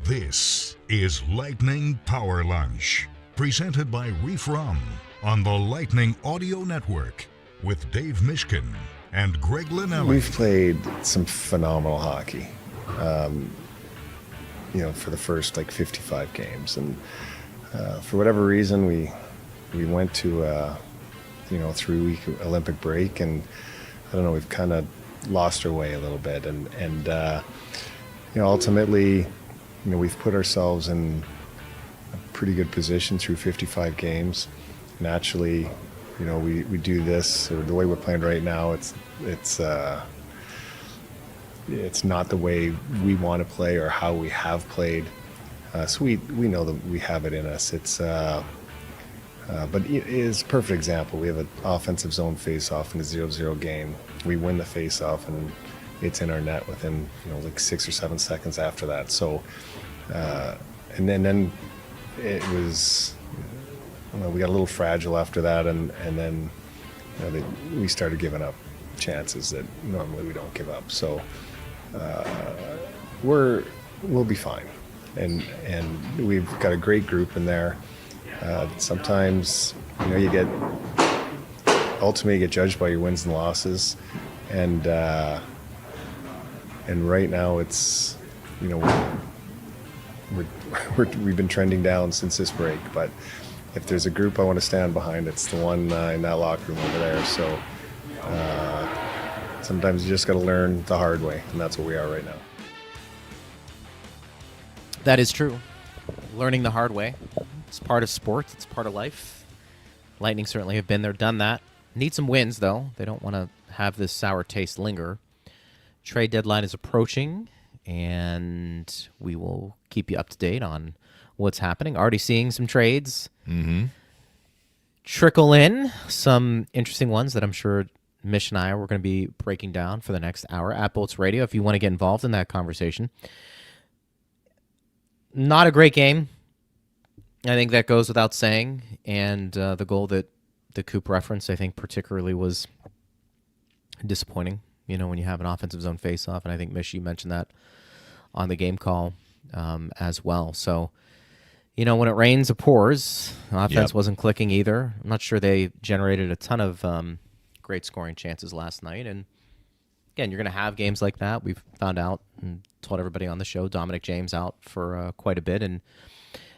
This is Lightning Power Lunch, presented by Reif Rum on the Lightning Audio Network with Dave Mishkin and Greg Linnelli. We've played some phenomenal hockey, for the first 55 games, and for whatever reason, we went to a 3-week Olympic break, and I don't know, we've kind of lost our way a little bit, and ultimately, we've put ourselves in a pretty good position through 55 games. Naturally, we do this, or the way we're playing right now, it's not the way we want to play or how we have played. So we know that we have it in us. But it is a perfect example. We have an offensive zone face-off in a 0-0 game. We win the face-off, and it's in our net within 6 or 7 seconds after that. So, and then it was, we got a little fragile after that, and then we started giving up chances that normally we don't give up. So we'll be fine, and we've got a great group in there. Sometimes ultimately you get judged by your wins and losses, and right now it's we've been trending down since this break. But if there's a group I want to stand behind, it's the one in that locker room over there. So sometimes you just got to learn the hard way, and that's where we are right now. That is true. Learning the hard way. It's part of sports. It's part of life. Lightning certainly have been there, done that. Need some wins, though. They don't want to have this sour taste linger. Trade deadline is approaching, and we will keep you up to date on what's happening. Already seeing some trades trickle in. Some interesting ones that I'm sure Mish and I are going to be breaking down for the next hour at Bolts Radio if you want to get involved in that conversation. Not a great game. I think that goes without saying, and the goal that the Coop referenced, I think, particularly was disappointing, when you have an offensive zone face-off, and I think, Mish, you mentioned that on the game call as well. So, when it rains, it pours. Offense wasn't clicking either. I'm not sure they generated a ton of great scoring chances last night, and again, you're going to have games like that. We've found out and told everybody on the show, Dominic James out for quite a bit, and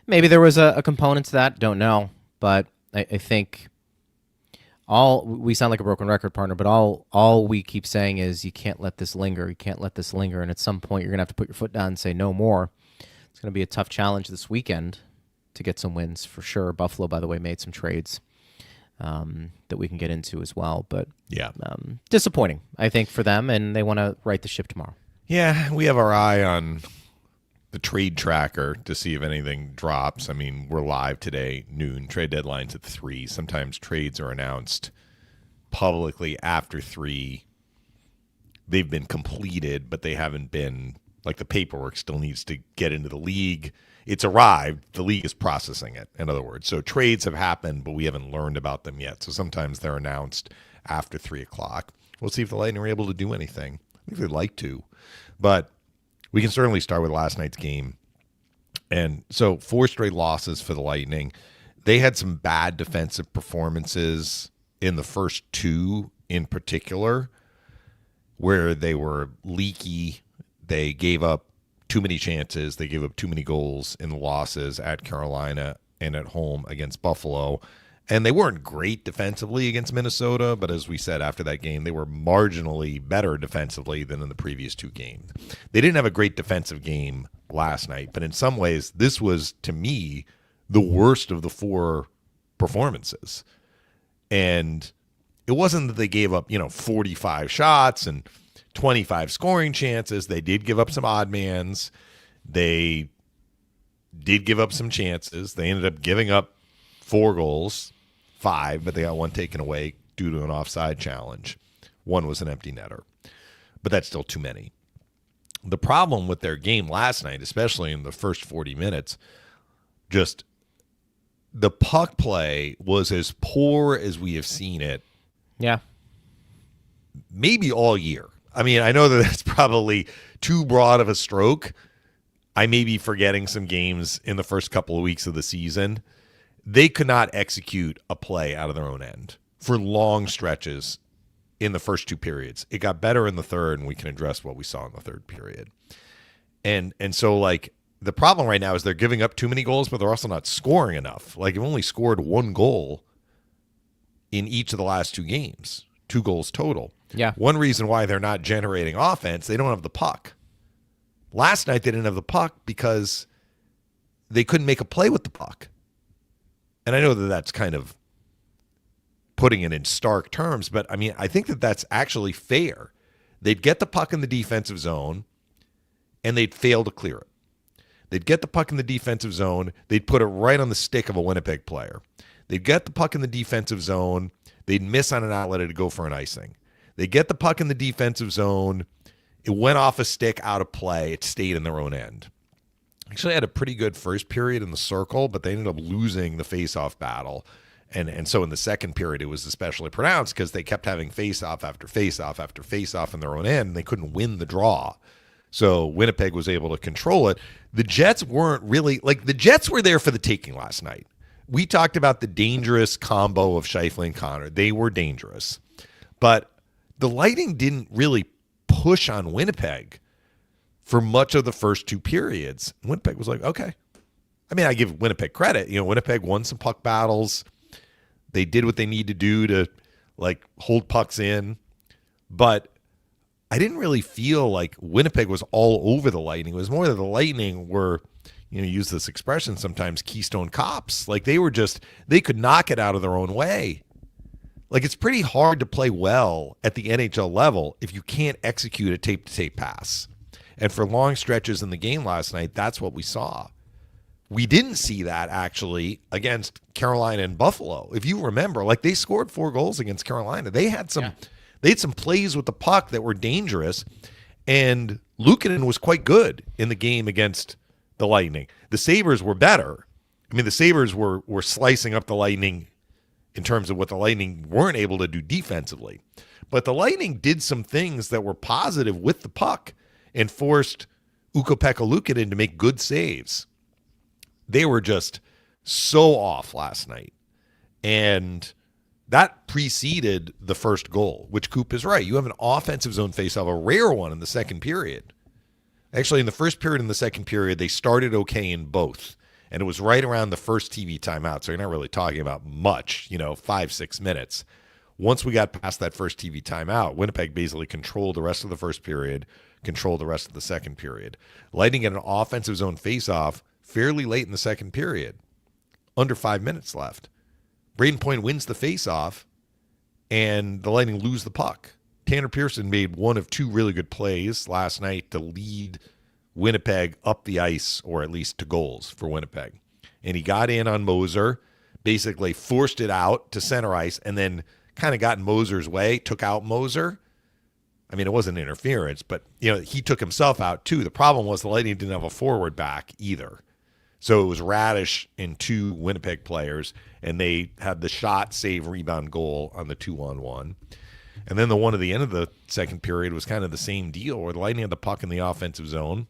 maybe there was a component to that. Don't know. But I think we sound like a broken record, partner, but all we keep saying is you can't let this linger. You can't let this linger. And at some point, you're going to have to put your foot down and say no more. It's going to be a tough challenge this weekend to get some wins for sure. Buffalo, by the way, made some trades that we can get into as well. But disappointing, I think, for them, and they want to right the ship tomorrow. Yeah, we have our eye on the trade tracker to see if anything drops. I mean, we're live today, noon. Trade deadline's at 3. Sometimes trades are announced publicly after 3. They've been completed, but they haven't been, the paperwork still needs to get into the league. It's arrived. The league is processing it, in other words. So trades have happened, but we haven't learned about them yet. So sometimes they're announced after 3 o'clock. We'll see if the Lightning are able to do anything. I think they'd like to, but we can certainly start with last night's game. And so 4 straight losses for the Lightning. They had some bad defensive performances in the first 2 in particular, where they were leaky. They gave up too many chances. They gave up too many goals in the losses at Carolina and at home against Buffalo. And they weren't great defensively against Minnesota, but as we said after that game, they were marginally better defensively than in the previous 2 games. They didn't have a great defensive game last night, but in some ways, this was, to me, the worst of the 4 performances. And it wasn't that they gave up, 45 shots and 25 scoring chances. They did give up some odd mans. They did give up some chances. They ended up giving up 4 goals. 5, but they got 1 taken away due to an offside challenge. 1 was an empty netter, but that's still too many. The problem with their game last night, especially in the first 40 minutes, just the puck play was as poor as we have seen it. Yeah. Maybe all year. I mean, I know that that's probably too broad of a stroke. I may be forgetting some games in the first couple of weeks of the season. They could not execute a play out of their own end for long stretches in the first two periods. It got better in the third, and we can address what we saw in the third period. And so, like, the problem right now is they're giving up too many goals, but they're also not scoring enough. Like, they've only scored one goal in each of the last two games, 2 goals total. Yeah. One reason why they're not generating offense, they don't have the puck. Last night they didn't have the puck because they couldn't make a play with the puck. And I know that that's kind of putting it in stark terms, but I mean, I think that that's actually fair. They'd get the puck in the defensive zone and they'd fail to clear it. They'd get the puck in the defensive zone, they'd put it right on the stick of a Winnipeg player. They'd get the puck in the defensive zone, they'd miss on an outlet to go for an icing. They get the puck in the defensive zone, it went off a stick out of play, it stayed in their own end. Actually had a pretty good first period in the circle, but they ended up losing the face-off battle. And so in the second period, it was especially pronounced because they kept having face-off after face-off after face-off in their own end, and they couldn't win the draw. So Winnipeg was able to control it. The Jets weren't really, like, the Jets were there for the taking last night. We talked about the dangerous combo of Scheifele and Connor. They were dangerous. But the Lightning didn't really push on Winnipeg for much of the first two periods. Winnipeg was like, okay. I mean, I give Winnipeg credit. You know, Winnipeg won some puck battles. They did what they need to do to, like, hold pucks in. But I didn't really feel like Winnipeg was all over the Lightning. It was more that the Lightning were, you know, use this expression sometimes, Keystone Cops. Like, they were just, they could knock it out of their own way. Like, it's pretty hard to play well at the NHL level if you can't execute a tape-to-tape pass. And for long stretches in the game last night, that's what we saw. We didn't see that, actually, against Carolina and Buffalo. If you remember, like, they scored 4 goals against Carolina. They had some they had some plays with the puck that were dangerous, and Luukkonen was quite good in the game against the Lightning. The Sabres were better. I mean, the Sabres were slicing up the Lightning in terms of what the Lightning weren't able to do defensively. But the Lightning did some things that were positive with the puck and forced Ukko-Pekka Luukkonen to make good saves. They were just so off last night. And that preceded the first goal, which Coop is right. You have an offensive zone faceoff, a rare one in the second period. Actually, in the first period and the second period, they started okay in both. And it was right around the first TV timeout, so you're not really talking about much, 5-6 minutes. Once we got past that first TV timeout, Winnipeg basically controlled the rest of the first period, controlled the rest of the second period. Lightning get an offensive zone faceoff fairly late in the second period, under 5 minutes left. Braden Point wins the faceoff, and the Lightning lose the puck. Tanner Pearson made one of 2 really good plays last night to lead Winnipeg up the ice, or at least to goals for Winnipeg. And he got in on Moser, basically forced it out to center ice, and then kind of got in Moser's way, took out Moser. I mean, it wasn't interference, but he took himself out too. The problem was the Lightning didn't have a forward back either. So it was Radish and 2 Winnipeg players, and they had the shot, save, rebound, goal on the 2-on-1. And then the one at the end of the second period was kind of the same deal, where the Lightning had the puck in the offensive zone,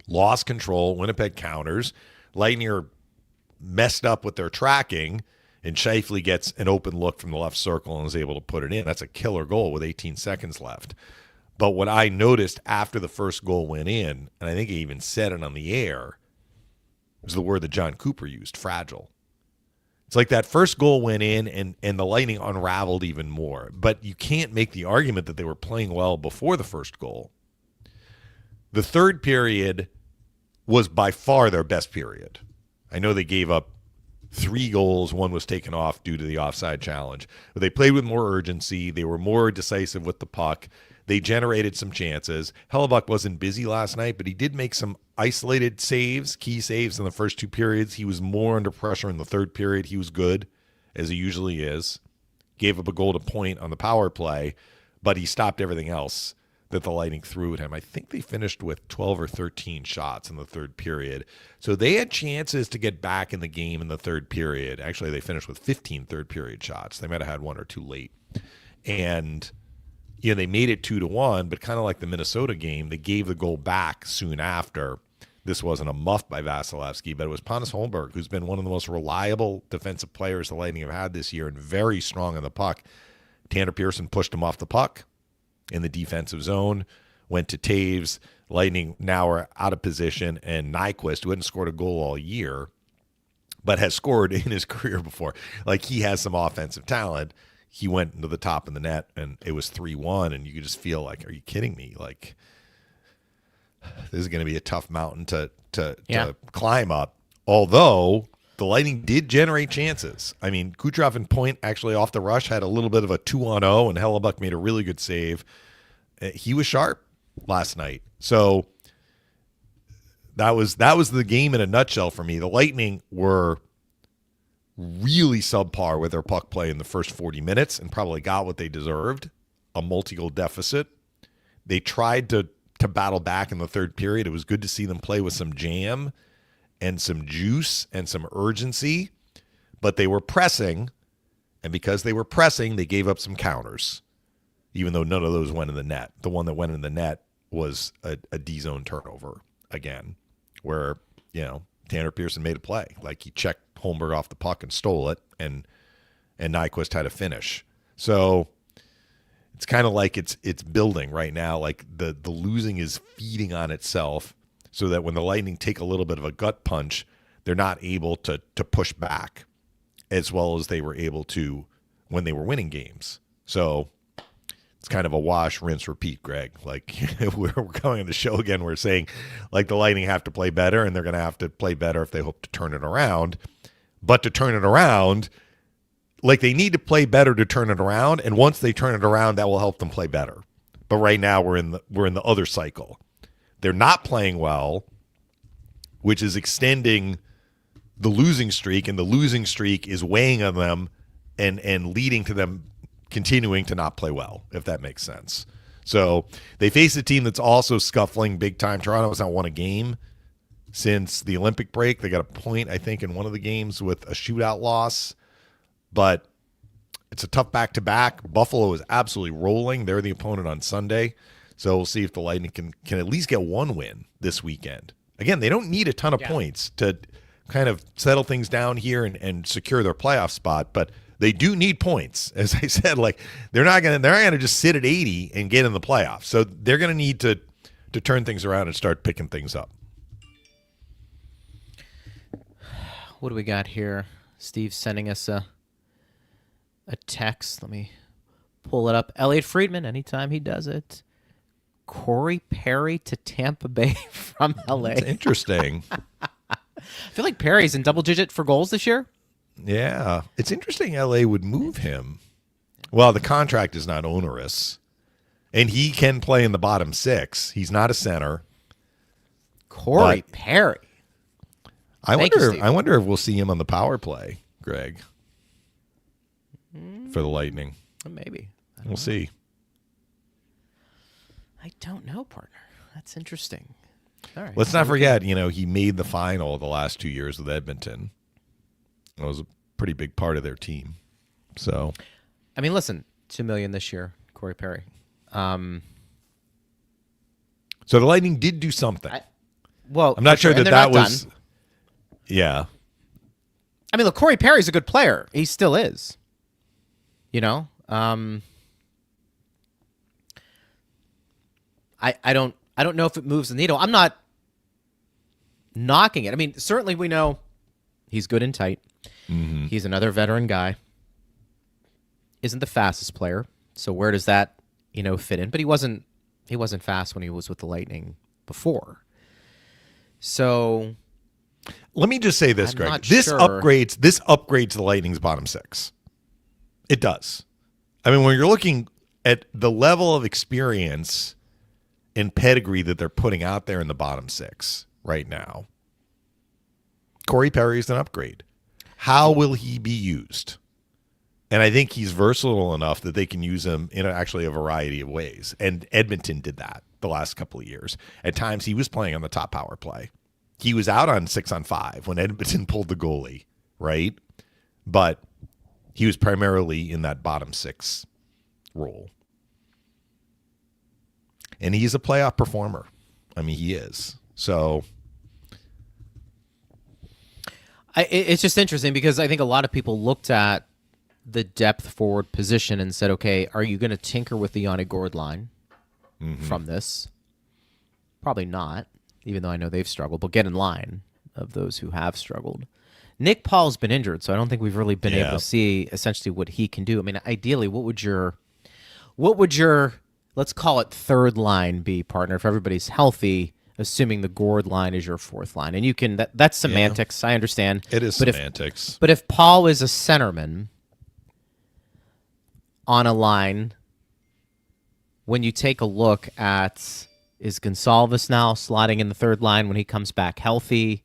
lost control, Winnipeg counters, Lightning are messed up with their tracking, and Scheifele gets an open look from the left circle and is able to put it in. That's a killer goal with 18 seconds left. But what I noticed after the first goal went in, and I think he even said it on the air, was the word that John Cooper used, fragile. It's like that first goal went in and the Lightning unraveled even more. But you can't make the argument that they were playing well before the first goal. The third period was by far their best period. I know they gave up 3 goals. 1 was taken off due to the offside challenge. But they played with more urgency. They were more decisive with the puck. They generated some chances. Hellebuck wasn't busy last night, but he did make some isolated saves, key saves in the first 2 periods. He was more under pressure in the third period. He was good, as he usually is. Gave up a goal to Point on the power play, but he stopped everything else that the Lightning threw at him. I think they finished with 12 or 13 shots in the third period. So they had chances to get back in the game in the third period. Actually, they finished with 15 third period shots. They might have had 1 or 2 late. And they made it 2-1, but kind of like the Minnesota game, they gave the goal back soon after. this wasn't a muff by Vasilevsky, but it was Pontus Holmberg, who's been one of the most reliable defensive players the Lightning have had this year and very strong on the puck. Tanner Pearson pushed him off the puck in the defensive zone, went to Taves. Lightning now are out of position, and Nyquist, who hadn't scored a goal all year, but has scored in his career before. Like, he has some offensive talent. He went into the top of the net, and it was 3-1, and you could just feel like, are you kidding me? Like, this is going to be a tough mountain to climb up. Although the Lightning did generate chances. I mean, Kucherov and Point actually off the rush had a little bit of a 2-on-0, and Hellebuck made a really good save. He was sharp last night. So that was the game in a nutshell for me. The Lightning were really subpar with their puck play in the first 40 minutes and probably got what they deserved, a multi-goal deficit. They tried to battle back in the third period. It was good to see them play with some jam and some juice and some urgency, but they were pressing, and because they were pressing, they gave up some counters, even though none of those went in the net. The one that went in the net was a D-zone turnover again, where, Tanner Pearson made a play. Like, he checked Holmberg off the puck and stole it, and Nyquist had a finish. So it's kind of like it's building right now. Like, the losing is feeding on itself, so that when the Lightning take a little bit of a gut punch, they're not able to push back as well as they were able to when they were winning games. So it's kind of a wash, rinse, repeat, Greg. Like, we're going on the show again. We're saying, like, the Lightning have to play better, and they're going to have to play better if they hope to turn it around. But to turn it around, like, they need to play better to turn it around, and once they turn it around, that will help them play better. But right now, we're in the other cycle. They're not playing well, which is extending the losing streak, and the losing streak is weighing on them and leading to them continuing to not play well, if that makes sense. So they face a team that's also scuffling big time. Toronto has not won a game since the Olympic break. They got a point, I think, in one of the games with a shootout loss. But it's a tough back-to-back. Buffalo is absolutely rolling. They're the opponent on Sunday. So we'll see if the Lightning can at least get one win this weekend. Again, they don't need a ton of points to kind of settle things down here and secure their playoff spot, but they do need points. As I said, like, they're not gonna just sit at 80 and get in the playoffs. So they're gonna need to turn things around and start picking things up. What do we got here? Steve's sending us a text. Let me pull it up. Elliot Friedman, anytime he does it. Corey Perry to Tampa Bay from LA. That's interesting. I feel like Perry's in double digit for goals this year. Yeah. It's interesting LA would move him. Well, the contract is not onerous, and he can play in the bottom six. He's not a center. Corey Perry. I wonder if we'll see him on the power play, Greg, for the Lightning. Maybe. We'll see. I don't know, partner. That's interesting. All right. Let's not forget, he made the final the last 2 years with Edmonton. It was a pretty big part of their team. So, I mean, listen, $2 million this year, Corey Perry. So the Lightning did do something. I'm not sure that was done. Yeah. I mean, look, Corey Perry's a good player. He still is. I don't know if it moves the needle. I'm not knocking it. I mean, certainly we know he's good and tight. Mm-hmm. He's another veteran guy. Isn't the fastest player. So where does that, fit in? But he wasn't fast when he was with the Lightning before. So let me just say this, Greg. This upgrades the Lightning's bottom six. It does. I mean, when you're looking at the level of experience and pedigree that they're putting out there in the bottom six right now, Corey Perry is an upgrade. How will he be used? And I think he's versatile enough that they can use him in actually a variety of ways. And Edmonton did that the last couple of years. At times, he was playing on the top power play. He was out on 6-on-5 when Edmonton pulled the goalie, right? But he was primarily in that bottom six role. And he's a playoff performer. I mean, he is. So It's just interesting because I think a lot of people looked at the depth forward position and said, okay, are you going to tinker with the Yanni Gourde line from this? Probably not, even though I know they've struggled, but get in line of those who have struggled. Nick Paul's been injured, so I don't think we've really been able to see essentially what he can do. I mean, ideally, what would your let's call it third line be, partner, if everybody's healthy, assuming the Gourde line is your fourth line? And you can that's semantics, I understand. It is semantics. But if Paul is a centerman on a line, when you take a look at, is Gonsalves now slotting in the third line when he comes back healthy?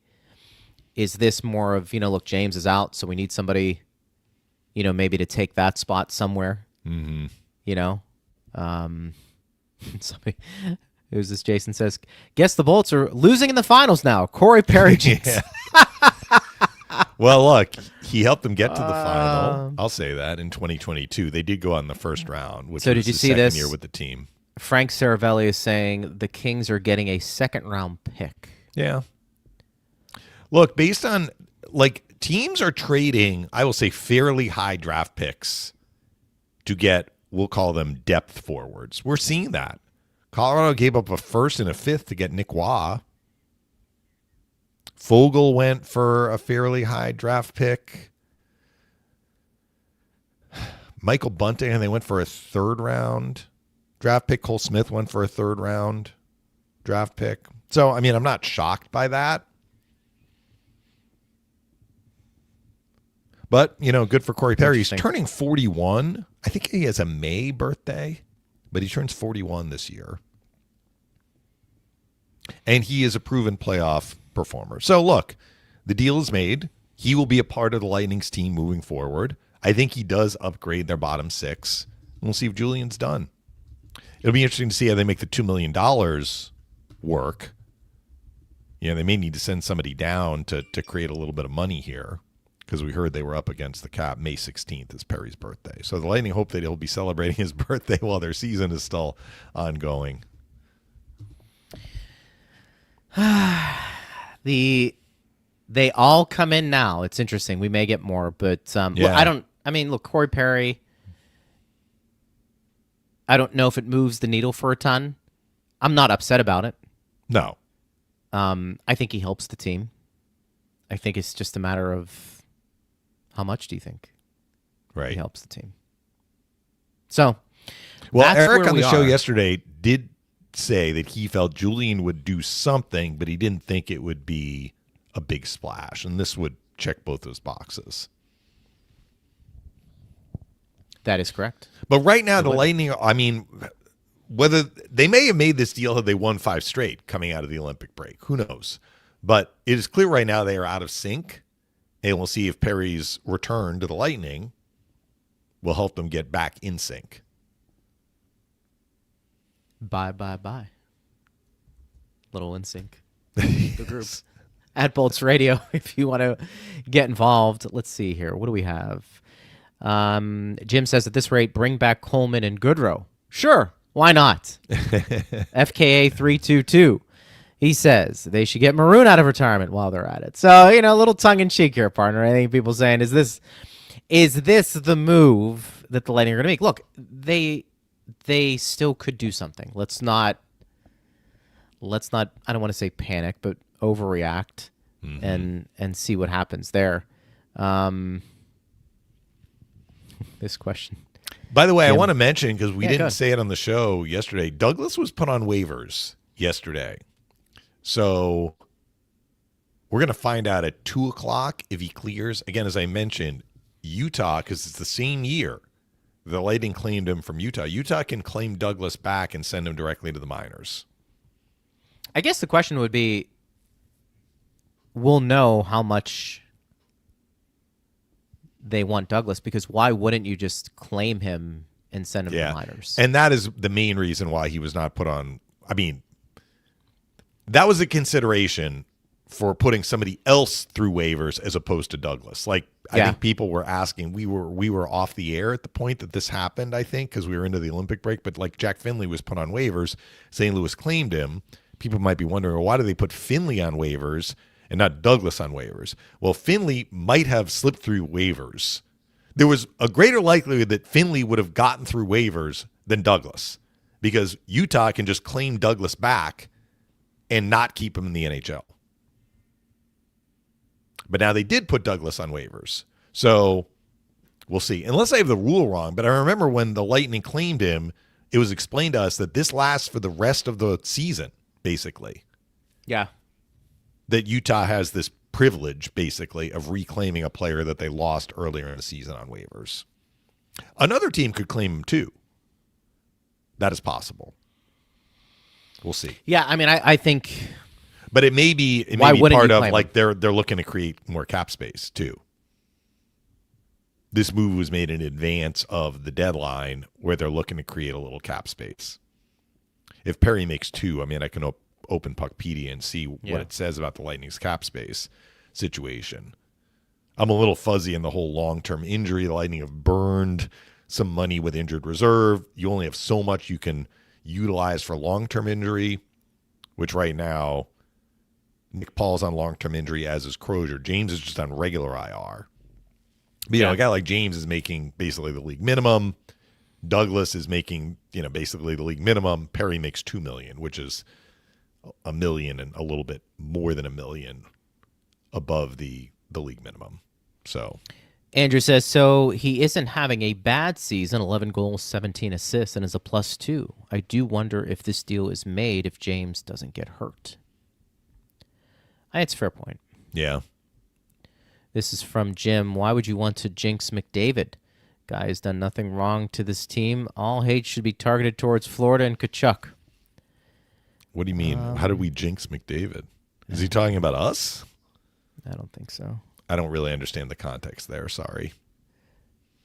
Is this more of, look, James is out, so we need somebody, maybe to take that spot somewhere? Mm-hmm. Somebody, who's this? Jason says, guess the Bolts are losing in the finals now. Corey Perry jinx. Well, look, he helped them get to the final. I'll say that in 2022. They did go on the first round, which so was did you the see second this? year with the team. Frank Saravelli is saying the Kings are getting a second-round pick. Yeah. Look, based on, teams are trading, I will say, fairly high draft picks to get, we'll call them depth forwards. We're seeing that. Colorado gave up a first and a fifth to get Nick Waugh. Fogle went for a fairly high draft pick. Michael Bunting, and they went for a third-round draft pick. Cole Smith went for a third-round draft pick. So, I mean, I'm not shocked by that. But, good for Corey Perry. He's turning 41. I think he has a May birthday, but he turns 41 this year. And he is a proven playoff performer. So, look, the deal is made. He will be a part of the Lightning's team moving forward. I think he does upgrade their bottom six. We'll see if Julian's done. It'll be interesting to see how they make the $2 million work. They may need to send somebody down to create a little bit of money here, because we heard they were up against the cap. May 16th is Perry's birthday. So the Lightning hope that he'll be celebrating his birthday while their season is still ongoing. They all come in now. It's interesting. We may get more, but look, Corey Perry, I don't know if it moves the needle for a ton. I'm not upset about it. No. I think he helps the team. I think it's just a matter of how much do you think he helps the team. So, well, Eric on the show yesterday did say that he felt Julien would do something, but he didn't think it would be a big splash, and this would check both those boxes. That is correct. But right now, the Lightning, I mean, whether they may have made this deal had they won 5 straight coming out of the Olympic break, who knows? But it is clear right now they are out of sync, and we'll see if Perry's return to the Lightning will help them get back in sync. Bye. Little in sync. The group at Bolts Radio. If you want to get involved, let's see here. What do we have? Jim says at this rate, bring back Coleman and Goodrow. Sure, why not? FKA 322. He says they should get Maroon out of retirement while they're at it. So, a little tongue in cheek here, partner. I think people saying, is this the move that the Lightning are going to make? Look, they still could do something. Let's not I don't want to say panic, but overreact and see what happens there. This question. By the way, I want to mention, because we didn't say it on the show yesterday, Douglas was put on waivers yesterday. So we're going to find out at 2 o'clock if he clears. Again, as I mentioned, Utah, because it's the same year the Lightning claimed him from Utah. Utah can claim Douglas back and send him directly to the minors. I guess the question would be, we'll know how much they want Douglas, because why wouldn't you just claim him and send him to the minors? And that is the main reason why he was not put on. I mean, that was a consideration for putting somebody else through waivers as opposed to Douglas. I think people were asking, we were off the air at the point that this happened, I think, because we were into the Olympic break, but Jack Finley was put on waivers. St. Louis claimed him. People might be wondering, well, why do they put Finley on waivers and not Douglas on waivers. Well, Finley might have slipped through waivers. There was a greater likelihood that Finley would have gotten through waivers than Douglas, because Utah can just claim Douglas back and not keep him in the NHL. But now they did put Douglas on waivers. So we'll see. Unless I have the rule wrong, but I remember when the Lightning claimed him, it was explained to us that this lasts for the rest of the season, basically. Yeah. That Utah has this privilege, basically, of reclaiming a player that they lost earlier in the season on waivers. Another team could claim him too. That is possible. We'll see. Yeah, I mean, I think... But it may be Why wouldn't part you of, claim like, they're looking to create more cap space, too. This move was made in advance of the deadline where they're looking to create a little cap space. If Perry makes 2, I mean, I can open Puckpedia and see what it says about the Lightning's cap space situation. I'm a little fuzzy in the whole long-term injury. The Lightning have burned some money with injured reserve. You only have so much you can utilize for long-term injury, which right now, Nick Paul's on long-term injury, as is Crozier. James is just on regular IR. But, a guy like James is making basically the league minimum. Douglas is making, basically the league minimum. Perry makes $2 million, which is $1 million and a little bit more than $1 million above the league minimum. So Andrew says, so he isn't having a bad season, 11 goals, 17 assists, and is a +2. I do wonder if this deal is made if James doesn't get hurt. It's a fair point. Yeah. This is from Jim. Why would you want to jinx McDavid? Guy has done nothing wrong to this team. All hate should be targeted towards Florida and Kachuk. What do you mean? How did we jinx McDavid? Is he talking about us? I don't think so. I don't really understand the context there. Sorry.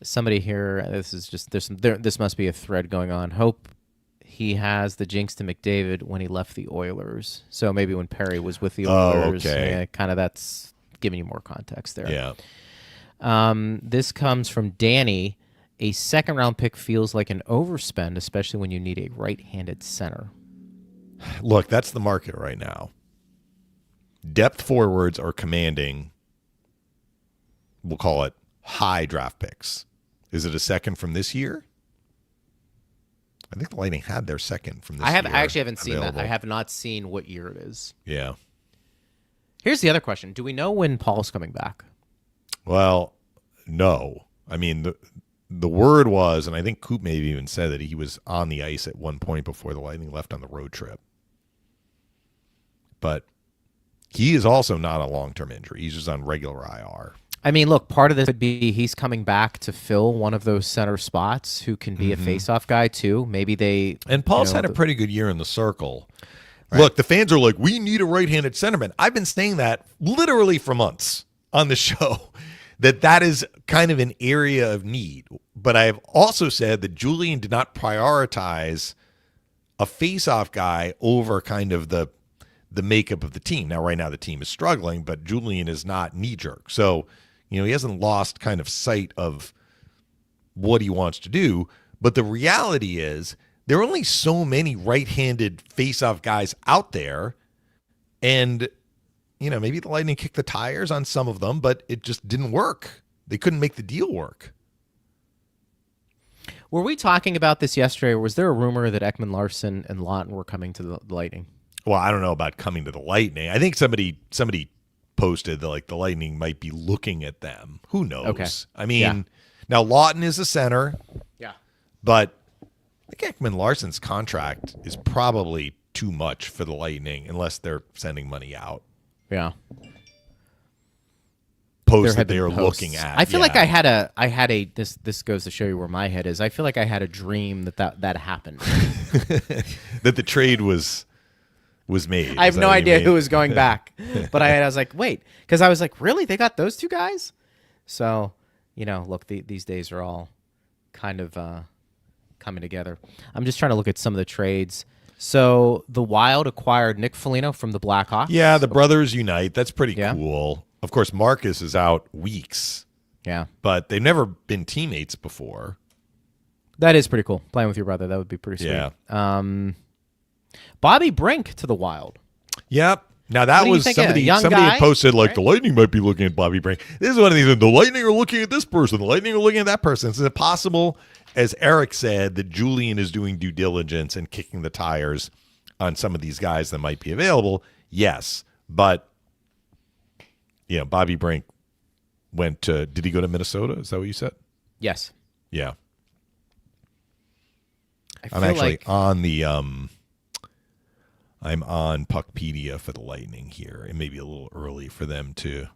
Somebody here, this must be a thread going on. Hope he has the jinx to McDavid when he left the Oilers. So maybe when Perry was with the Oilers. Okay. Yeah, kind of that's giving you more context there. Yeah. This comes from Danny. A second-round pick feels like an overspend, especially when you need a right-handed center. Look, that's the market right now. Depth forwards are commanding, we'll call it, high draft picks. Is it a second from this year? I think the Lightning had their second from this year. I actually haven't seen available. that. I have not seen what year it is. Yeah. Here's the other question. Do we know when Paul's coming back? Well, no. I mean, the word was, and I think Coop maybe even said that he was on the ice at one point before the Lightning left on the road trip. But he is also not a long-term injury. He's just on regular IR. I mean, look, part of this could be he's coming back to fill one of those center spots who can be a face-off guy, too. Maybe they... And Paul's had a pretty good year in the circle. Right. Look, the fans are like, we need a right-handed centerman. I've been saying that literally for months on the show, that is kind of an area of need. But I have also said that Julien did not prioritize a face-off guy over kind of the makeup of the team. Now, right now the team is struggling, but Julien is not knee-jerk. So, he hasn't lost kind of sight of what he wants to do. But the reality is there are only so many right-handed face-off guys out there. And, maybe the Lightning kicked the tires on some of them, but it just didn't work. They couldn't make the deal work. Were we talking about this yesterday, or was there a rumor that Ekman Larsson and Lawton were coming to the Lightning? Well, I don't know about coming to the Lightning. I think somebody posted that the Lightning might be looking at them. Who knows? Okay. I mean, Now Lawton is a center. Yeah. But I think Ekman Larsson's contract is probably too much for the Lightning unless they're sending money out. Yeah. Posts that they are looking at. I feel like I had a this goes to show you where my head is. I feel like I had a dream that happened. That the trade was made. I have no idea who was going back. But I was like, wait, because I was like, really? They got those two guys? So, look, these days are all kind of coming together. I'm just trying to look at some of the trades. So the Wild acquired Nick Foligno from the Blackhawks. Yeah, the brothers unite. That's pretty cool. Of course, Marcus is out weeks. Yeah. But they've never been teammates before. That is pretty cool. Playing with your brother, that would be pretty sweet. Yeah. Bobby Brink to the Wild. Yep. Now that was somebody had posted like the Lightning might be looking at Bobby Brink. This is one of these. The Lightning are looking at this person. The Lightning are looking at that person. Is it possible, as Eric said, that Julien is doing due diligence and kicking the tires on some of these guys that might be available? Yes, but Bobby Brink went to. Did he go to Minnesota? Is that what you said? Yes. Yeah. I'm actually on the I'm on Puckpedia for the Lightning here. It may be a little early for them to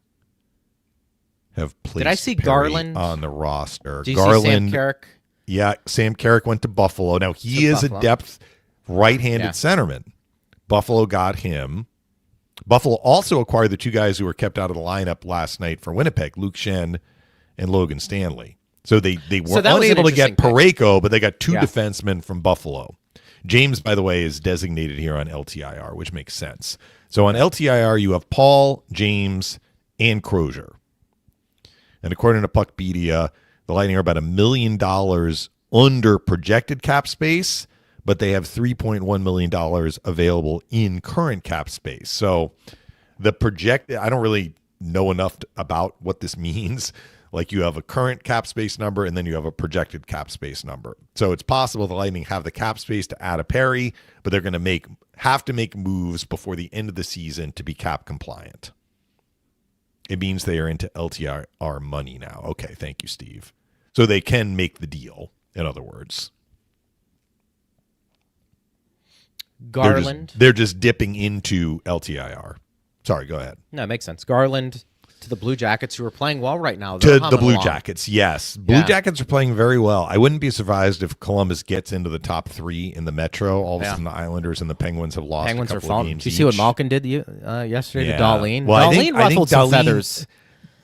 have placed Did I see Perry Garland on the roster. Did you Garland, see Sam Carrick? Yeah, Sam Carrick went to Buffalo. Now he is Buffalo. A depth right-handed centerman. Buffalo got him. Buffalo also acquired the two guys who were kept out of the lineup last night for Winnipeg, Luke Schenn and Logan Stanley. So they were unable to get Parayko, but they got two defensemen from Buffalo. James, by the way, is designated here on LTIR, which makes sense. So on LTIR, you have Paul, James, and Crozier. And according to Puckpedia, the Lightning are about $1 million under projected cap space, but they have $3.1 million available in current cap space. So the projected, I don't really know enough about what this means. Like you have a current cap space number and then you have a projected cap space number. So it's possible the Lightning have the cap space to add a Perry, but they're going to have to make moves before the end of the season to be cap compliant. It means they are into LTIR money now. Okay, thank you, Steve. So they can make the deal, in other words. Garland. They're just dipping into LTIR. Sorry, go ahead. No, it makes sense. Garland to the Blue Jackets, who are playing well right now. To the Blue Jackets, yes. Blue Jackets are playing very well. I wouldn't be surprised if Columbus gets into the top three in the Metro. All of a sudden, the Islanders and the Penguins have lost a couple of games. Did you see what Malkin did yesterday to Dahlin? Well, Dahlin ruffled some feathers.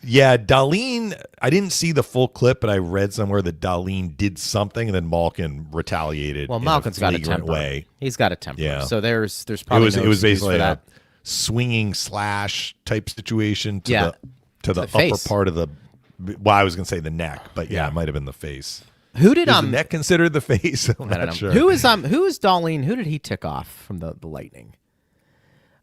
Yeah, Dahlin, I didn't see the full clip, but I read somewhere that Dahlin did something, and then Malkin retaliated. Well, Malkin's got a temper. Way. He's got a temper. Yeah. So there's probably it was basically that. Swinging slash type situation to the upper face. part of the. Well, I was going to say the neck, but it might have been the face. Who did the neck considered the face? I'm I don't know. not sure. Who is Dahlin? Who did he tick off from the Lightning?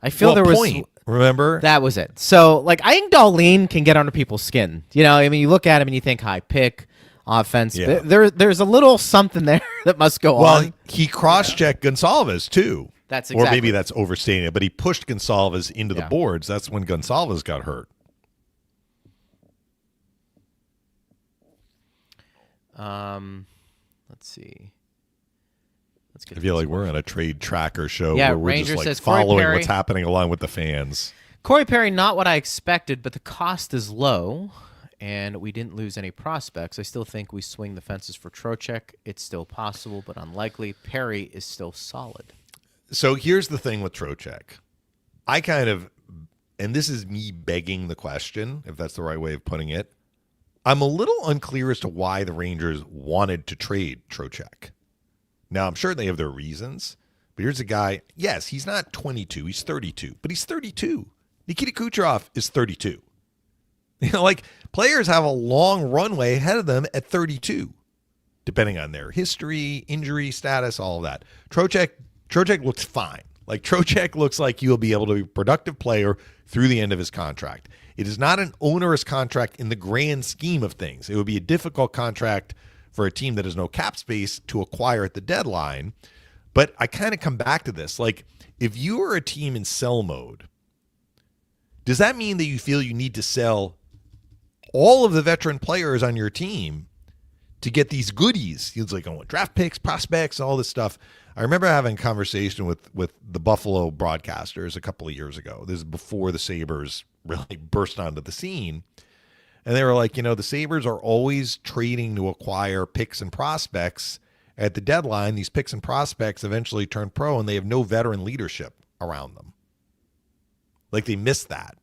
I feel there was. Point, remember? That was it. So, I think Dahlin can get under people's skin. You look at him and you think high pick, offense. Yeah. There's a little something there that must go on. Well, he cross-checked Gonsalves, too. That's exactly. Or maybe that's overstating it, but he pushed Gonsalves into the boards. That's when Gonsalves got hurt. Let's see. I feel like we're on a trade tracker show Yeah, where we're Ranger just says, following Perry, what's happening along with the fans. Corey Perry, not what I expected, but the cost is low, and we didn't lose any prospects. I still think we swing the fences for Trocheck. It's still possible, but unlikely. Perry is still solid. So here's the thing with Trocheck. And this is me begging the question, if that's the right way of putting it. I'm a little unclear as to why the Rangers wanted to trade Trocheck. Now, I'm sure they have their reasons, but here's a guy. Yes, he's not 22. He's 32, but he's 32. Nikita Kucherov is 32. Players have a long runway ahead of them at 32, depending on their history, injury status, all of that. Trocheck looks fine. Trocheck looks like he'll be able to be a productive player through the end of his contract. It is not an onerous contract in the grand scheme of things. It would be a difficult contract for a team that has no cap space to acquire at the deadline. But I kind of come back to this. If you are a team in sell mode, does that mean that you feel you need to sell all of the veteran players on your team to get these goodies? It's I want draft picks, prospects, all this stuff. I remember having a conversation with the Buffalo broadcasters a couple of years ago. This is before the Sabres really burst onto the scene. And they were like, the Sabres are always trading to acquire picks and prospects at the deadline. These picks and prospects eventually turn pro, and they have no veteran leadership around them. They missed that.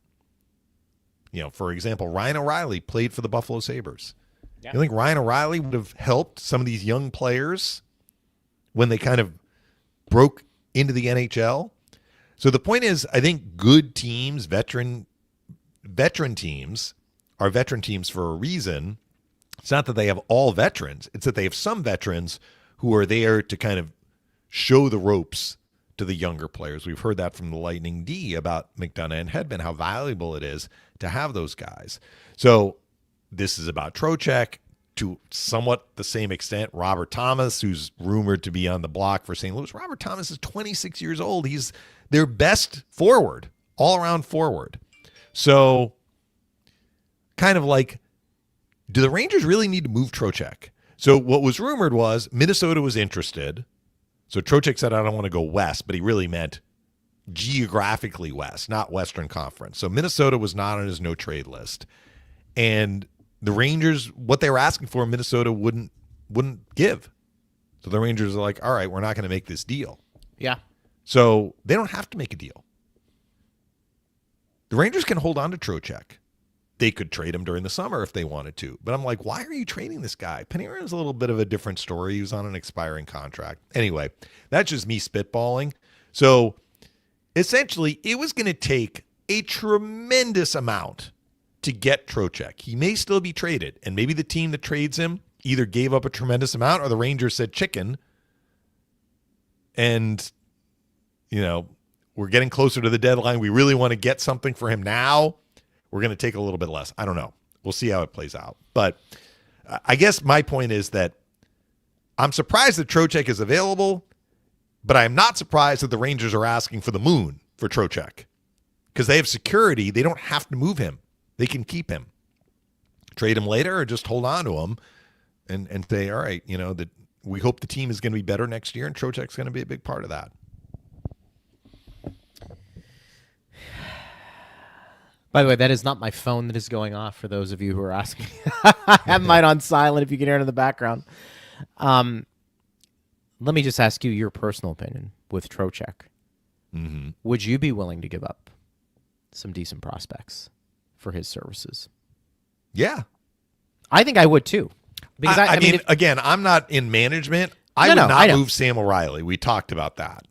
For example, Ryan O'Reilly played for the Buffalo Sabres. Yeah. You think Ryan O'Reilly would have helped some of these young players when they kind of broke into the NHL? So the point is, I think good teams, veteran teams, are veteran teams for a reason. It's not that they have all veterans. It's that they have some veterans who are there to kind of show the ropes to the younger players. We've heard that from the Lightning D about McDonough and Hedman, how valuable it is to have those guys. So this is about Trocheck, to somewhat the same extent. Robert Thomas, who's rumored to be on the block for St. Louis. Robert Thomas is 26 years old. He's their best forward, all-around forward. So kind of like, do the Rangers really need to move Trocheck? So what was rumored was Minnesota was interested. So Trocheck said, I don't want to go west, but he really meant geographically west, not Western Conference. So Minnesota was not on his no-trade list. And the Rangers, what they were asking for, Minnesota wouldn't give. So the Rangers are like, all right, we're not going to make this deal. Yeah. So they don't have to make a deal. The Rangers can hold on to Trocheck. They could trade him during the summer if they wanted to. But I'm like, why are you trading this guy? Panarin's a little bit of a different story. He was on an expiring contract. Anyway, that's just me spitballing. So essentially, it was going to take a tremendous amount to get Trocheck. He may still be traded, and maybe the team that trades him either gave up a tremendous amount or the Rangers said chicken. And, we're getting closer to the deadline. We really want to get something for him now. We're going to take a little bit less. I don't know. We'll see how it plays out. But I guess my point is that I'm surprised that Trocheck is available, but I'm not surprised that the Rangers are asking for the moon for Trocheck because they have security. They don't have to move him. They can keep him, trade him later, or just hold on to him and say, all right, that we hope the team is going to be better next year, and Trocheck's going to be a big part of that. By the way, that is not my phone that is going off for those of you who are asking. I have mine on silent if you can hear it in the background. Let me just ask you your personal opinion with Trocheck. Mm-hmm. Would you be willing to give up some decent prospects for his services? Yeah. I think I would too. Because I mean, again, I'm not in management. I would not move Sam O'Reilly. We talked about that.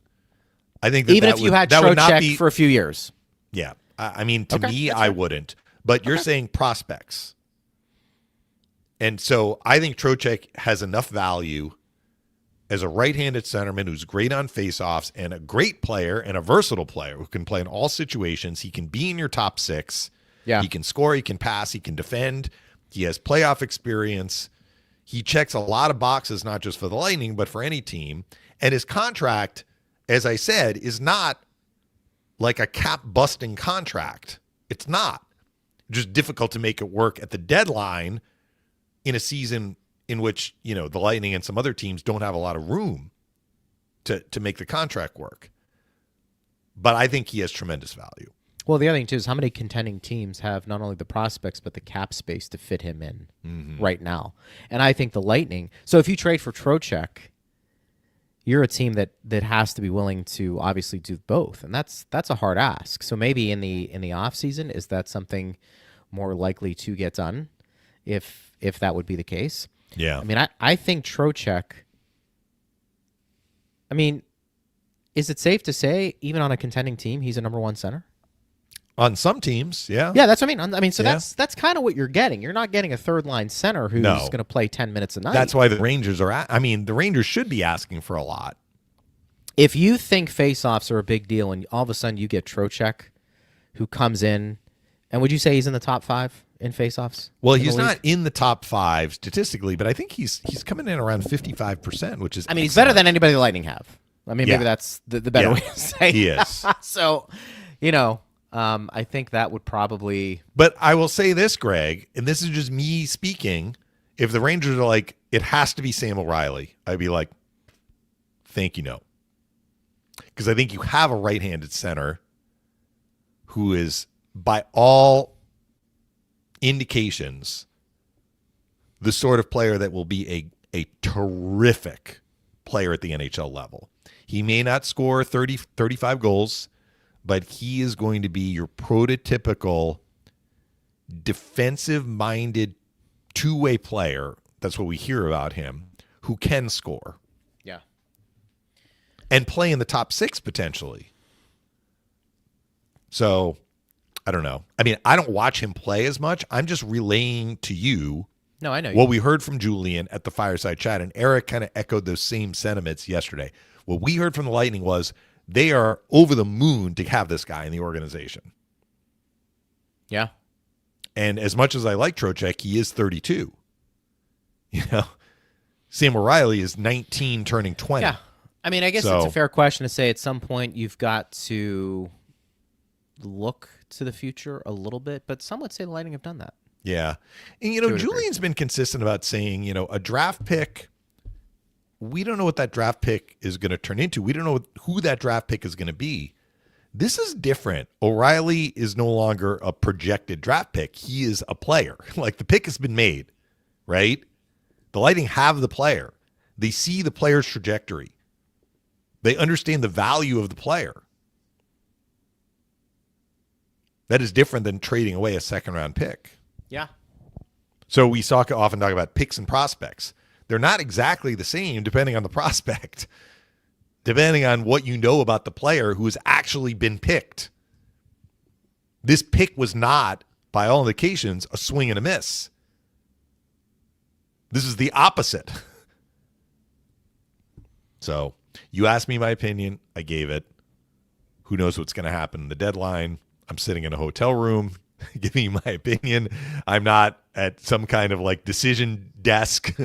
I think that even if you had Trocheck for a few years. Yeah. I mean, to me, I wouldn't. But you're saying prospects. And so I think Trocheck has enough value as a right-handed centerman who's great on faceoffs and a great player and a versatile player who can play in all situations. He can be in your top six. Yeah. He can score, he can pass, he can defend. He has playoff experience. He checks a lot of boxes, not just for the Lightning, but for any team. And his contract, as I said, is not like a cap-busting contract. It's not. Just difficult to make it work at the deadline in a season in which, the Lightning and some other teams don't have a lot of room to make the contract work. But I think he has tremendous value. Well, the other thing, too, is how many contending teams have not only the prospects but the cap space to fit him in right now. And I think the Lightning... So if you trade for Trocheck, you're a team that has to be willing to obviously do both, and that's a hard ask. So maybe in the off season, is that something more likely to get done if that would be the case? Yeah. I mean, I think Trocheck. I mean, is it safe to say even on a contending team he's a number one center? On some teams, yeah. Yeah, that's what I mean. So Yeah. that's kind of what you're getting. You're not getting a third line center who's going to play 10 minutes a night. That's why the Rangers are the Rangers should be asking for a lot. If you think faceoffs are a big deal and all of a sudden you get Trocheck who comes in, and would you say he's in the top 5 in faceoffs? Well, he's not in the top 5 statistically, but I think he's coming in around 55%, which is he's better than anybody the Lightning have. Maybe that's the better way to say it. He is. So, I think that would probably... But I will say this, Greg, and this is just me speaking. If the Rangers are like, it has to be Sam O'Reilly, I'd be like, thank you, no. Because I think you have a right-handed center who is, by all indications, the sort of player that will be a terrific player at the NHL level. He may not score 30, 35 goals, but he is going to be your prototypical defensive-minded two-way player. That's what we hear about him, who can score. Yeah. And play in the top 6 potentially. So, I don't know. I don't watch him play as much. I'm just relaying to you No, I know. what we heard from Julien at the Fireside Chat, and Eric kind of echoed those same sentiments yesterday. What we heard from the Lightning was They are over the moon to have this guy in the organization. Yeah. And as much as I like Trocheck, he is 32. You know, Sam O'Reilly is 19 turning 20. Yeah. I mean, I guess it's a fair question to say at some point you've got to look to the future a little bit, but some would say the Lightning have done that. Yeah. And, Julian's been consistent about saying, a draft pick, we don't know what that draft pick is going to turn into. We don't know who that draft pick is going to be. This is different. O'Reilly is no longer a projected draft pick. He is a player. Like, the pick has been made, right? The Lightning have the player. They see the player's trajectory. They understand the value of the player. That is different than trading away a second-round pick. Yeah. So we often talk about picks and prospects. They're not exactly the same depending on the prospect, depending on what you know about the player who has actually been picked. This pick was not, by all indications, a swing and a miss. This is the opposite. So you asked me my opinion. I gave it. Who knows what's going to happen in the deadline? I'm sitting in a hotel room giving you my opinion. I'm not at some kind of like decision desk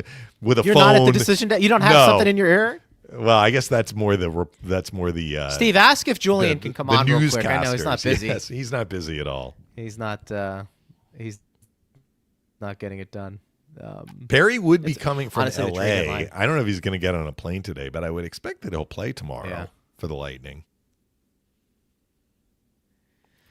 with a phone. You're not at the decision desk? You don't have something in your ear? Well, I guess that's more the Steve, ask if Julian can come on real quick. I know he's not busy. Yes, he's not busy at all. He's not getting it done. Perry would be coming from honestly, LA. I don't know if he's going to get on a plane today, but I would expect that he'll play tomorrow for the Lightning.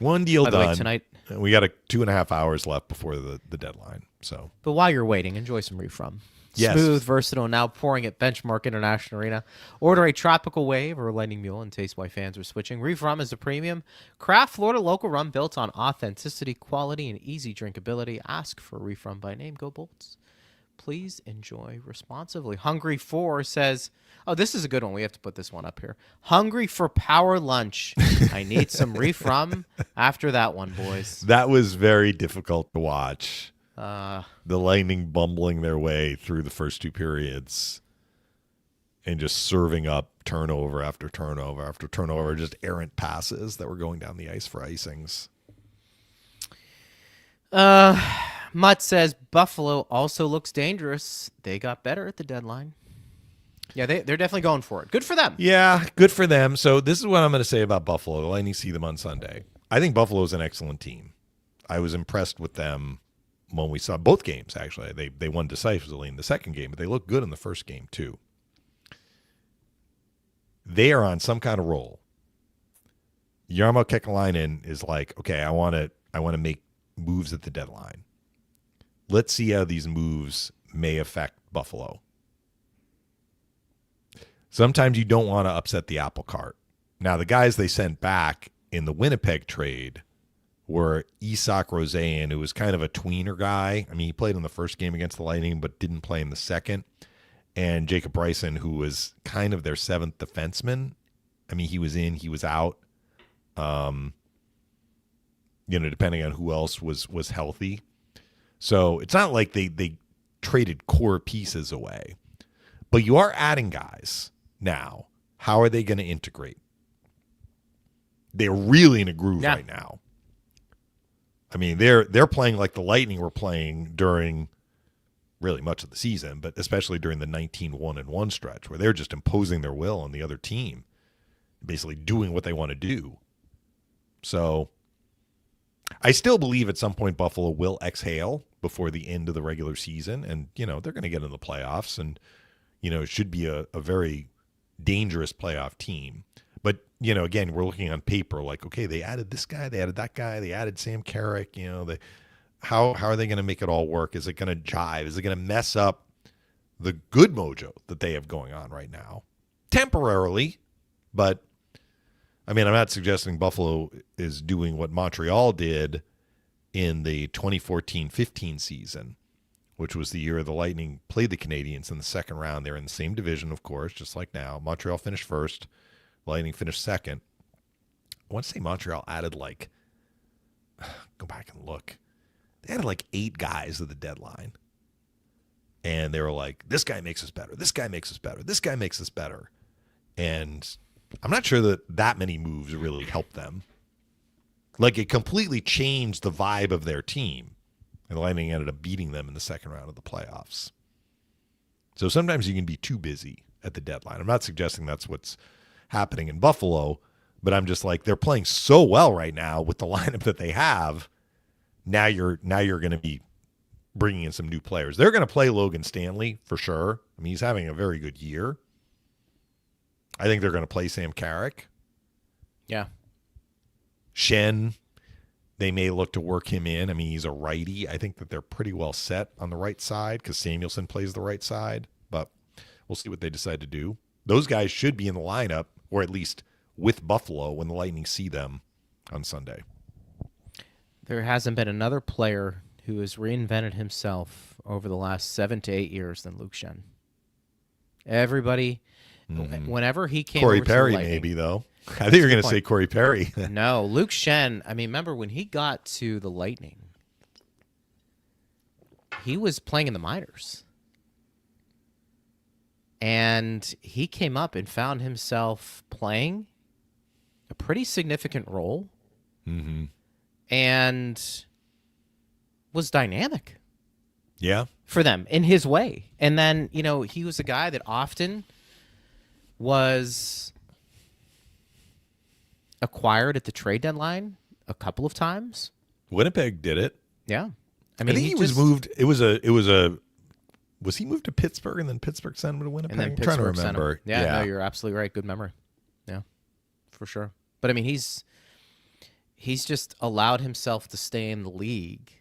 One deal By the done. way, tonight, we got 2.5 hours left before the deadline. So, but while you're waiting, enjoy some Reif Rum. Yes. Smooth, versatile, now pouring at Benchmark International Arena. Order a Tropical Wave or a Lightning Mule and taste why fans are switching. Reif Rum is a premium craft Florida local rum built on authenticity, quality, and easy drinkability. Ask for Reif Rum by name. Go Bolts. Please enjoy responsibly. Hungry for says, oh, this is a good one. We have to put this one up here. Hungry for power lunch. I need some Reif Rum after that one, boys. That was very difficult to watch. The Lightning bumbling their way through the first two periods and just serving up turnover after turnover after turnover, just errant passes that were going down the ice for icings. Mutt says Buffalo also looks dangerous. They got better at the deadline. Yeah, they're definitely going for it. Good for them. Yeah, good for them. So this is what I'm going to say about Buffalo. The Lightning see them on Sunday. I think Buffalo is an excellent team. I was impressed with them when we saw both games, actually. They won decisively in the second game, but they looked good in the first game, too. They are on some kind of roll. Jarmo Kekalainen is like, okay, I want to make moves at the deadline. Let's see how these moves may affect Buffalo. Sometimes you don't want to upset the apple cart. Now, the guys they sent back in the Winnipeg trade were Isak Rosén, who was kind of a tweener guy. I mean, he played in the first game against the Lightning, but didn't play in the second. And Jacob Bryson, who was kind of their seventh defenseman. I mean, he was in, he was out. Depending on who else was healthy. So it's not like they traded core pieces away. But you are adding guys now. How are they going to integrate? They're really in a groove right now. I mean, they're playing like the Lightning were playing during really much of the season, but especially during the 19-1-1 stretch where they're just imposing their will on the other team, basically doing what they want to do. So I still believe at some point Buffalo will exhale before the end of the regular season, and they're going to get in the playoffs, and it should be a very dangerous playoff team. But again, we're looking on paper like, okay, they added this guy, they added that guy, they added Sam Carrick. How are they going to make it all work? Is it going to jive? Is it going to mess up the good mojo that they have going on right now? Temporarily, but I mean, I'm not suggesting Buffalo is doing what Montreal did in the 2014-15 season, which was the year the Lightning played the Canadiens in the second round. They're in the same division, of course, just like now. Montreal finished first. Lightning finished second. I want to say Montreal added go back and look. They added 8 guys at the deadline. And they were like, this guy makes us better. This guy makes us better. This guy makes us better. And I'm not sure that many moves really helped them. Like, it completely changed the vibe of their team. And the Lightning ended up beating them in the second round of the playoffs. So sometimes you can be too busy at the deadline. I'm not suggesting that's what's happening in Buffalo, but I'm just like, they're playing so well right now with the lineup that they have. Now you're going to be bringing in some new players. They're going to play Logan Stanley for sure. I mean, he's having a very good year. I think they're going to play Sam Carrick. Yeah. Shen, they may look to work him in. I mean, he's a righty. I think that they're pretty well set on the right side because Samuelson plays the right side, but we'll see what they decide to do. Those guys should be in the lineup, or at least with Buffalo when the Lightning see them on Sunday. There hasn't been another player who has reinvented himself over the last 7 to 8 years than Luke Shen. Everybody, whenever he came Corey over to Perry, the Lightning, maybe, though. I think you're going to say Corey Perry. No, Luke Shen, I mean, remember when he got to the Lightning, he was playing in the minors. And he came up and found himself playing a pretty significant role and was dynamic. Yeah. For them in his way. And then, you know, he was a guy that often was acquired at the trade deadline a couple of times. Winnipeg did it. Yeah. I mean, he was moved. Was he moved to Pittsburgh and then Pittsburgh sent him to Winnipeg? And then I'm Pittsburgh trying to sent him. remember. Yeah, no, you're absolutely right. Good memory. Yeah, for sure. But I mean, he's just allowed himself to stay in the league,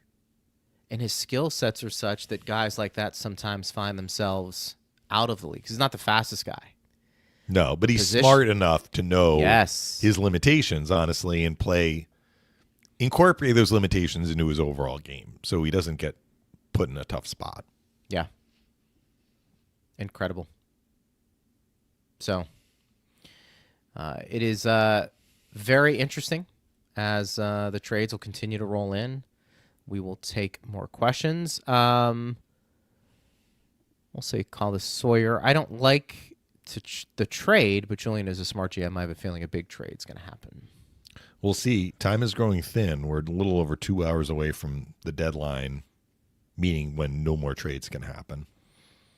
and his skill sets are such that guys like that sometimes find themselves out of the league. He's not the fastest guy. No, but he's smart enough to know his limitations, honestly, and incorporate those limitations into his overall game so he doesn't get put in a tough spot. Yeah. Incredible. So, it is very interesting as the trades will continue to roll in. We will take more questions. We'll say call this Sawyer. I don't like the trade, but Julien is a smart GM. I have a feeling a big trade is going to happen. We'll see. Time is growing thin. We're a little over 2 hours away from the deadline, meaning when no more trades can happen.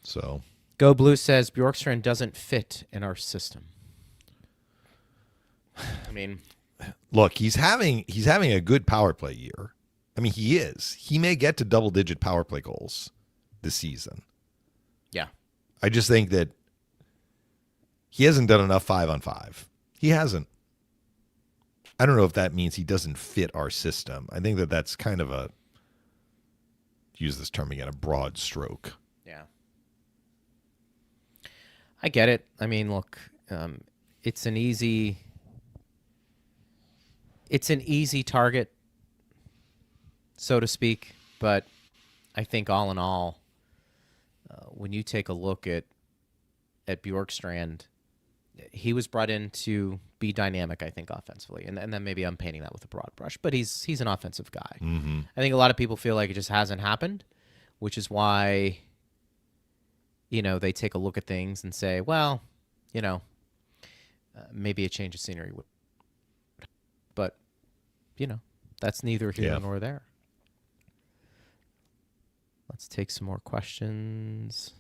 So, Go Blue says Bjorkstrand doesn't fit in our system. I mean, look, he's having a good power play year. I mean, he is. He may get to double-digit power play goals this season. Yeah. I just think that he hasn't done enough 5-on-5. He hasn't. I don't know if that means he doesn't fit our system. I think that that's kind of a, use this term again, a broad stroke. Yeah. I get it. I mean, look, it's an easy target, so to speak. But I think all in all, when you take a look at Bjorkstrand, he was brought in to be dynamic, I think, offensively. And then maybe I'm painting that with a broad brush, but he's an offensive guy. Mm-hmm. I think a lot of people feel like it just hasn't happened, which is why, you know, they take a look at things and say, well, you know, maybe a change of scenery would. But, you know, that's neither here nor there. Let's take some more questions.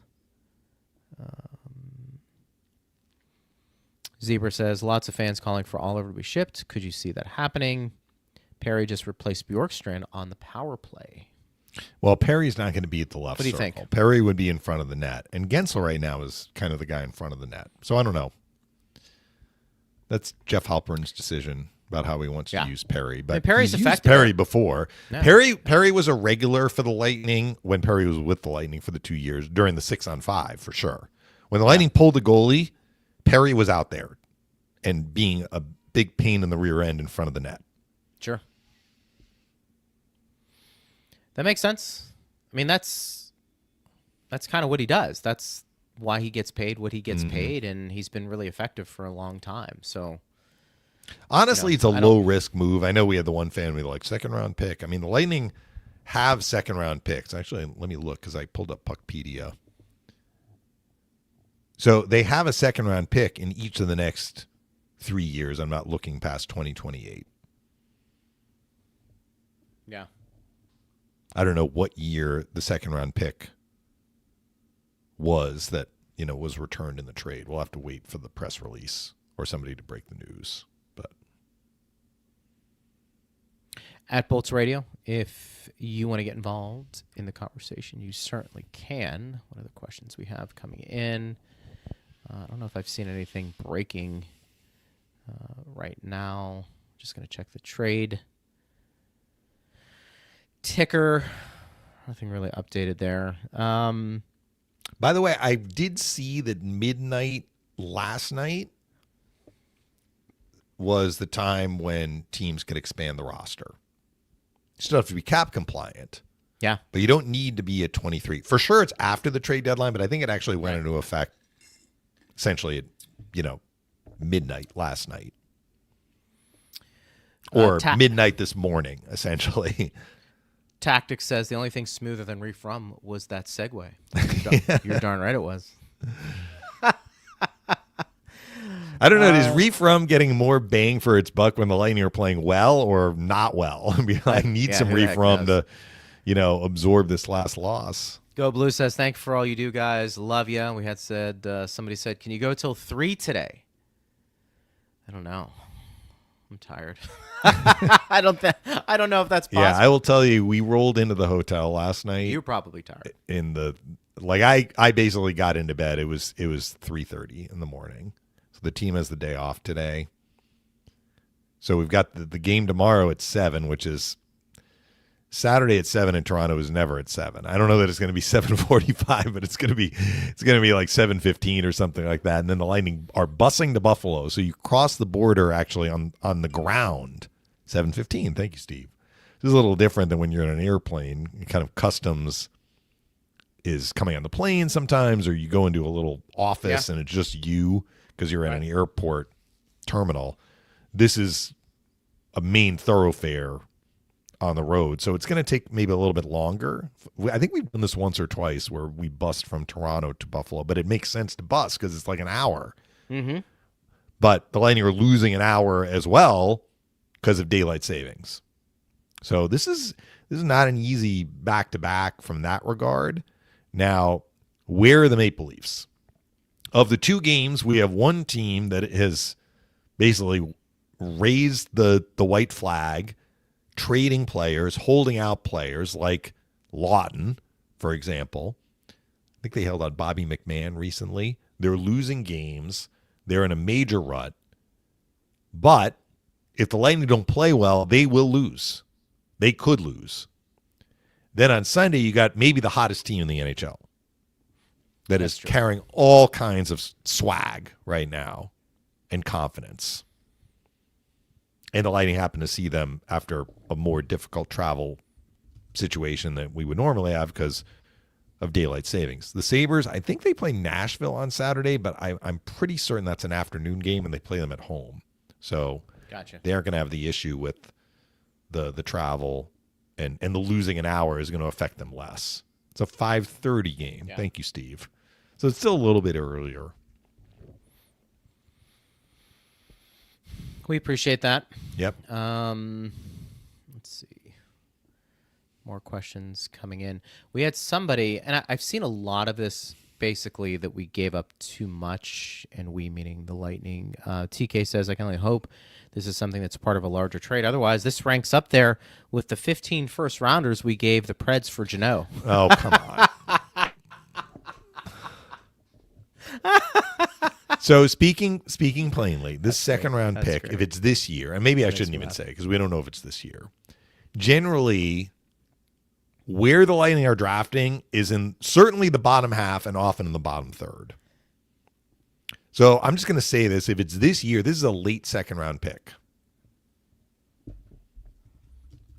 Zebra says, lots of fans calling for Oliver to be shipped. Could you see that happening? Perry just replaced Bjorkstrand on the power play. Well, Perry's not going to be at the left What do you circle. think? Perry would be in front of the net. And Gensel right now is kind of the guy in front of the net. So I don't know. That's Jeff Halpern's decision about how he wants to use Perry. But Perry's he's used effective. Perry before. No. Perry was a regular for the Lightning when Perry was with the Lightning for the 2 years during the 6-on-5 for sure. When the Lightning pulled the goalie, Perry was out there and being a big pain in the rear end in front of the net. Sure. That makes sense. I mean, that's kind of what he does. That's why he gets paid what he gets paid, and he's been really effective for a long time. So, honestly, it's a low-risk move. I know we had the one fan with like second-round pick. I mean, the Lightning have second-round picks. Actually, let me look because I pulled up Puckpedia. So they have a second-round pick in each of the next 3 years. I'm not looking past 2028. Yeah. I don't know what year the second round pick was that, was returned in the trade. We'll have to wait for the press release or somebody to break the news. But At Bolts Radio, if you want to get involved in the conversation, you certainly can. What are the questions we have coming in? I don't know if I've seen anything breaking right now. Just going to check the trade ticker. Nothing really updated there. by the way, I did see that midnight last night was the time when teams could expand the roster. You still have to be cap compliant. Yeah. But you don't need to be at 23. For sure, it's after the trade deadline, but I think it actually went into effect essentially at, midnight last night. Or midnight this morning, essentially. Tactics says the only thing smoother than Reif Rum was that segue. You're darn right it was. I don't know. Is Reif Rum getting more bang for its buck when the Lightning are playing well or not well? I need some Reif Rum to, absorb this last loss. Go Blue says, thank you for all you do, guys. Love ya. We had said, somebody said, can you go till 3 today? I don't know. I'm tired. I don't know if that's possible. Yeah, I will tell you, we rolled into the hotel last night. You're probably tired. I basically got into bed. It was 3:30 in the morning. So the team has the day off today. So we've got the game tomorrow at 7, which is Saturday at 7 in Toronto is never at 7. I don't know that it's going to be 7:45, but it's going to be like 7:15 or something like that. And then the Lightning are busing to Buffalo, so you cross the border actually on the ground. 7:15. Thank you, Steve. This is a little different than when you're in an airplane. Kind of customs is coming on the plane sometimes, or you go into a little office and it's just you because you're in an airport terminal. This is a main thoroughfare on the road. So it's going to take maybe a little bit longer. I think we've done this once or twice where we bust from Toronto to Buffalo, but it makes sense to bust because it's like an hour. Mm-hmm. But the Lightning are losing an hour as well because of daylight savings. So this is not an easy back-to-back from that regard. Now, where are the Maple Leafs? Of the 2 games, we have one team that has basically raised the white flag, trading players, holding out players like Lawton, for example. I think they held out Bobby McMahon recently. They're losing games. They're in a major rut. But if the Lightning don't play well, they will lose. They could lose. Then on Sunday, you got maybe the hottest team in the NHL that is carrying all kinds of swag right now and confidence. And the Lightning happen to see them after a more difficult travel situation than we would normally have because of daylight savings. The Sabres, I think they play Nashville on Saturday, but I'm pretty certain that's an afternoon game and they play them at home. So they aren't going to have the issue with the travel and the losing an hour is going to affect them less. It's a 5:30 game. Yeah. Thank you, Steve. So it's still a little bit earlier. We appreciate that. Yep. Let's see. More questions coming in. We had somebody, and I've seen a lot of this, basically, that we gave up too much, and we meaning the Lightning. TK says, I can only hope this is something that's part of a larger trade. Otherwise, this ranks up there with the 15 first-rounders we gave the Preds for Jeannot. Oh, come on. So speaking plainly, this second-round pick, if it's this year, and maybe I shouldn't even say because we don't know if it's this year, generally where the Lightning are drafting is in certainly the bottom half and often in the bottom third. So I'm just going to say this. If it's this year, this is a late second-round pick.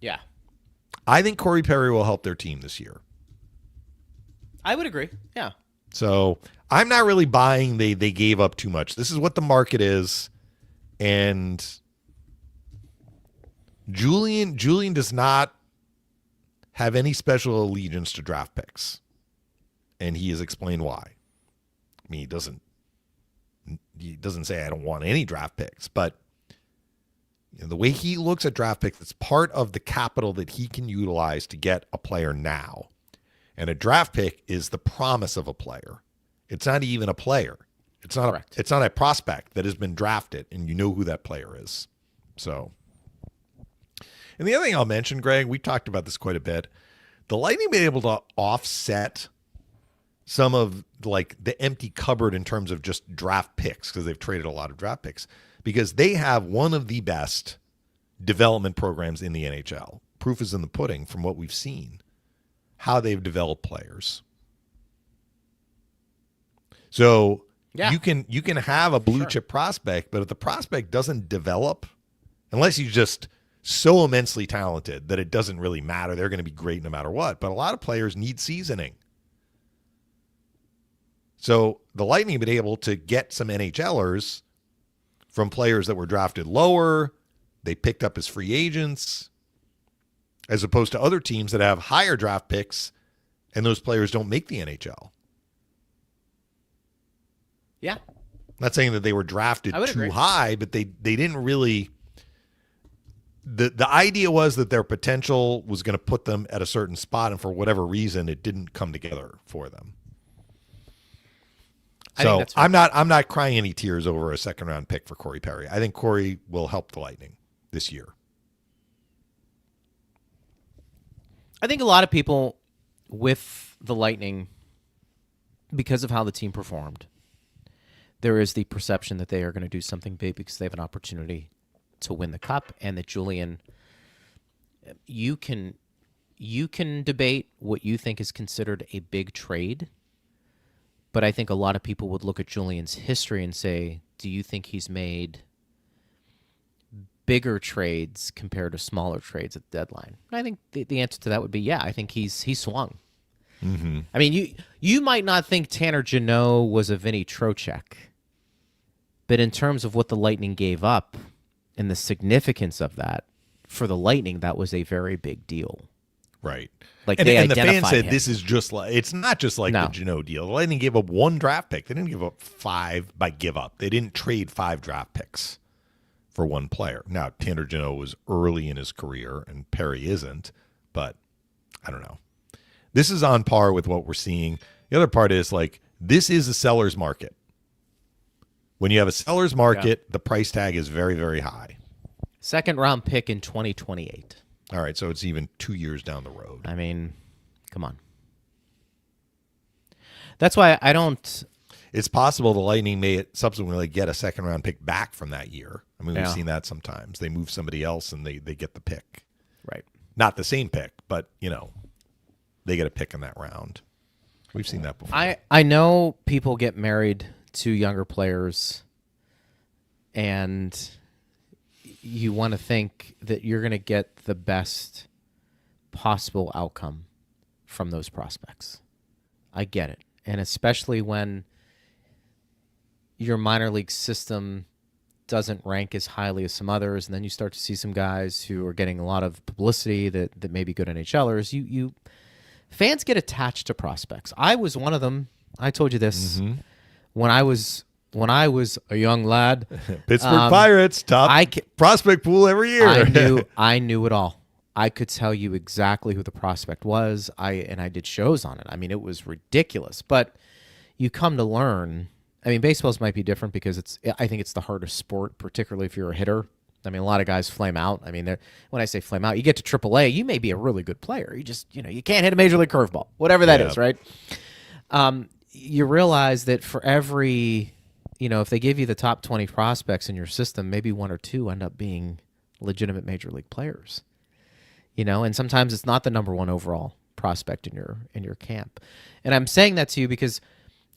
Yeah. I think Corey Perry will help their team this year. I would agree. Yeah. So I'm not really buying they gave up too much. This is what the market is. And Julien does not have any special allegiance to draft picks. And he has explained why. I mean, he doesn't he doesn't say I don't want any draft picks, but the way he looks at draft picks, it's part of the capital that he can utilize to get a player now. And a draft pick is the promise of a player. It's not even a player. It's not it's not a prospect that has been drafted and you know who that player is. So, and the other thing I'll mention, Greg, we talked about this quite a bit. The Lightning been able to offset some of like the empty cupboard in terms of just draft picks because they've traded a lot of draft picks because they have one of the best development programs in the NHL. Proof is in the pudding from what we've seen, how they've developed players. So you can have a blue chip prospect, but if the prospect doesn't develop, unless he's just so immensely talented that it doesn't really matter, they're going to be great no matter what. But a lot of players need seasoning. So the Lightning have been able to get some NHLers from players that were drafted lower. They picked up as free agents, as opposed to other teams that have higher draft picks and those players don't make the NHL. Yeah. Not saying that they were drafted too high, but they didn't really. The idea was that their potential was going to put them at a certain spot, and for whatever reason, it didn't come together for them. So I'm not crying any tears over a second round pick for Corey Perry. I think Corey will help the Lightning this year. I think a lot of people with the Lightning, because of how the team performed, there is the perception that they are going to do something big because they have an opportunity to win the cup, and that Julien, you can debate what you think is considered a big trade, but I think a lot of people would look at Julien's history and say, do you think he's made bigger trades compared to smaller trades at the deadline? And I think the answer to that would be, yeah, I think he's swung. Mm-hmm. I mean, you might not think Tanner Jeannot was a Vinny Trocheck, but in terms of what the Lightning gave up and the significance of that for the Lightning, that was a very big deal. Right. Like and the fans said him. This is just like, it's not just like the Jeannot deal. The Lightning gave up one draft pick. They didn't give up five by give up. They didn't trade 5 draft picks for one player. Now, Tanner Jeannot was early in his career and Perry isn't, but I don't know. This is on par with what we're seeing. The other part is like, this is a seller's market. When you have a seller's market, the price tag is very, very high. Second round pick in 2028. All right, so it's even 2 years down the road. I mean, come on. That's why I don't. It's possible the Lightning may subsequently get a second round pick back from that year. I mean, we've seen that sometimes. They move somebody else and they get the pick. Right. Not the same pick, but, they get a pick in that round. We've seen that before. I know people get married to younger players, and you want to think that you're going to get the best possible outcome from those prospects. I get it. And especially when your minor league system doesn't rank as highly as some others, and then you start to see some guys who are getting a lot of publicity that may be good NHLers. You fans get attached to prospects. I was one of them. I told you this when I was a young lad. Pittsburgh Pirates, top prospect pool every year. I knew it all. I could tell you exactly who the prospect was. I did shows on it. I mean, it was ridiculous. But you come to learn. I mean, baseballs might be different because I think it's the hardest sport, particularly if you're a hitter. I mean, a lot of guys flame out. I mean, when I say flame out, you get to AAA, you may be a really good player. You just, you can't hit a major league curveball, whatever that is, right? You realize that for every, if they give you the top 20 prospects in your system, maybe 1 or 2 end up being legitimate major league players. And sometimes it's not the number 1 overall prospect in your camp. And I'm saying that to you because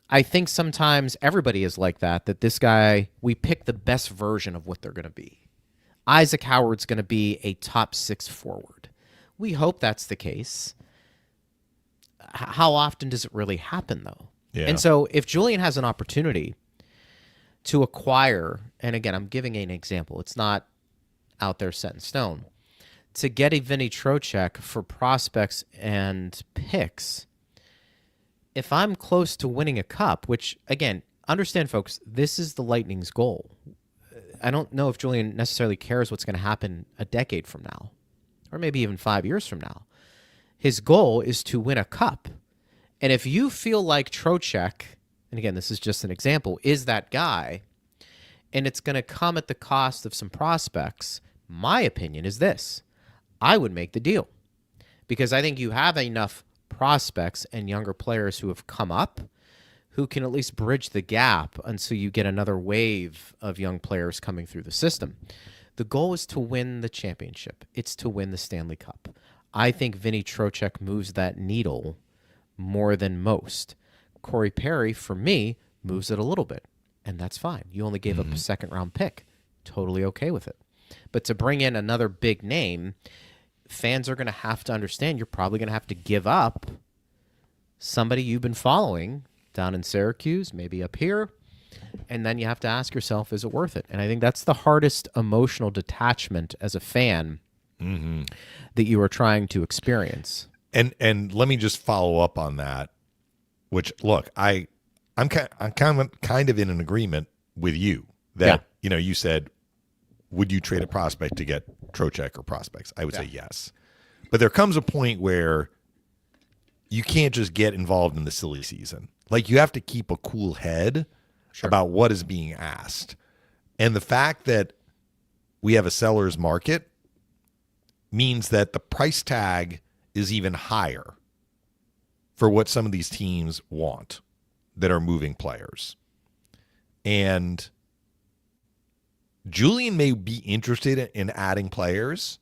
I think sometimes everybody is like that this guy, we pick the best version of what they're going to be. Isaac Howard's going to be a top 6 forward. We hope that's the case. How often does it really happen, though? Yeah. And so if Julien has an opportunity to acquire, and again, I'm giving an example. It's not out there set in stone. To get a Vinny Trocheck for prospects and picks, if I'm close to winning a cup, which, again, understand, folks, this is the Lightning's goal. I don't know if Julien necessarily cares what's going to happen a decade from now, or maybe even 5 years from now. His goal is to win a cup. And if you feel like Trocheck, and again, this is just an example, is that guy, and it's going to come at the cost of some prospects, my opinion is this. I would make the deal. Because I think you have enough prospects and younger players who have come up who can at least bridge the gap until you get another wave of young players coming through the system. The goal is to win the championship. It's to win the Stanley Cup. I think Vinny Trocheck moves that needle more than most. Corey Perry, for me, moves it a little bit, and that's fine. You only gave up a second-round pick. Totally okay with it. But to bring in another big name, fans are going to have to understand you're probably going to have to give up somebody you've been following down in Syracuse, maybe up here, and then you have to ask yourself, is it worth it? And I think that's the hardest emotional detachment as a fan that you are trying to experience. And let me just follow up on that, which, look, I'm kind of in an agreement with you that, you said, would you trade a prospect to get Trocheck or prospects? I would say yes. But there comes a point where you can't just get involved in the silly season. Like, you have to keep a cool head about what is being asked. And the fact that we have a seller's market means that the price tag is even higher for what some of these teams want that are moving players. And Julien may be interested in adding players,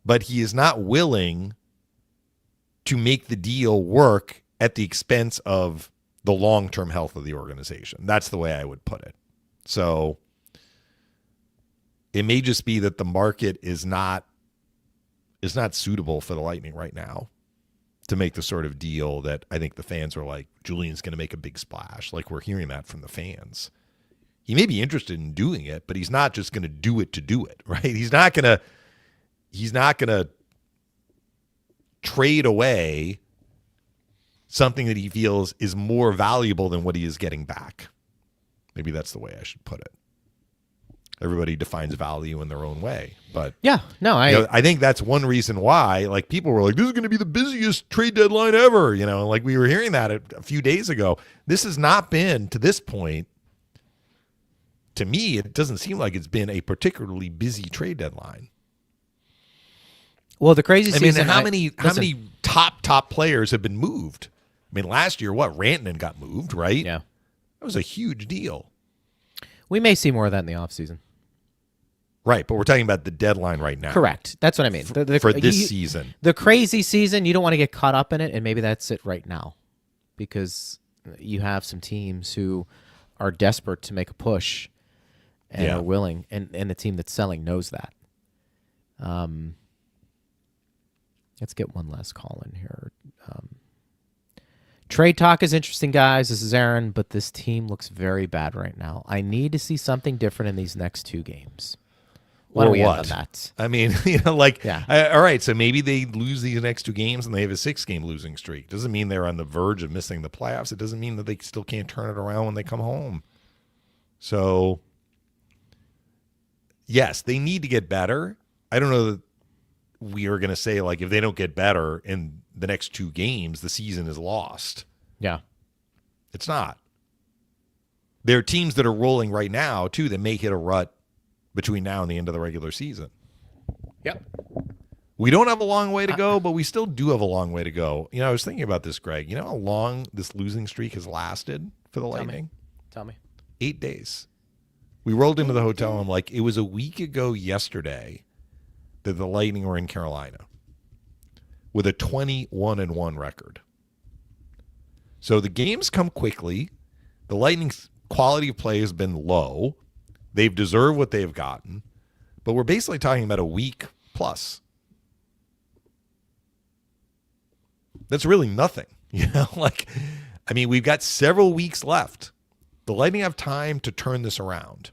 but he is not willing to make the deal work at the expense of the long-term health of the organization. That's the way I would put it. So it may just be that the market is not suitable for the Lightning right now to make the sort of deal that I think the fans are like, Julian's going to make a big splash. Like, we're hearing that from the fans. He may be interested in doing it, but he's not just going to do it, right? He's not going to trade away something that he feels is more valuable than what he is getting back. Maybe that's the way I should put it. Everybody defines value in their own way, but I think that's one reason why, like, people were like, this is going to be the busiest trade deadline ever, like we were hearing that a few days ago. This has not been, to this point, to me, it doesn't seem like it's been a particularly busy trade deadline. Well, the crazy season, how many top players have been moved? I mean, last year, Rantanen got moved, right? Yeah. That was a huge deal. We may see more of that in the offseason. Right, but we're talking about the deadline right now. Correct. That's what I mean. For this season. The crazy season, you don't want to get caught up in it, and maybe that's it right now. Because you have some teams who are desperate to make a push and are willing, and the team that's selling knows that. Let's get one last call in here. Trade talk is interesting, guys. This is Aaron, but this team looks very bad right now. I need to see something different in these next two games. Why don't we end on that? I mean, all right, so maybe they lose these next two games and they have a 6-game losing streak. Doesn't mean they're on the verge of missing the playoffs. It doesn't mean that they still can't turn it around when they come home. So, yes, they need to get better. I don't know that we are going to say, like, if they don't get better in the next two games, the season is lost. Yeah. It's not. There are teams that are rolling right now, too, that may hit a rut between now and the end of the regular season. Yep. We don't have a long way to go, but we still do have a long way to go. I was thinking about this, Greg. You know how long this losing streak has lasted for the Lightning? Tell me. 8 days. We rolled into the hotel and, like, it was a week ago yesterday that the Lightning were in Carolina with a 21-1 record. So the games come quickly. The Lightning's quality of play has been low. They've deserved what they've gotten. But we're basically talking about a week plus. That's really nothing. We've got several weeks left. The Lightning have time to turn this around.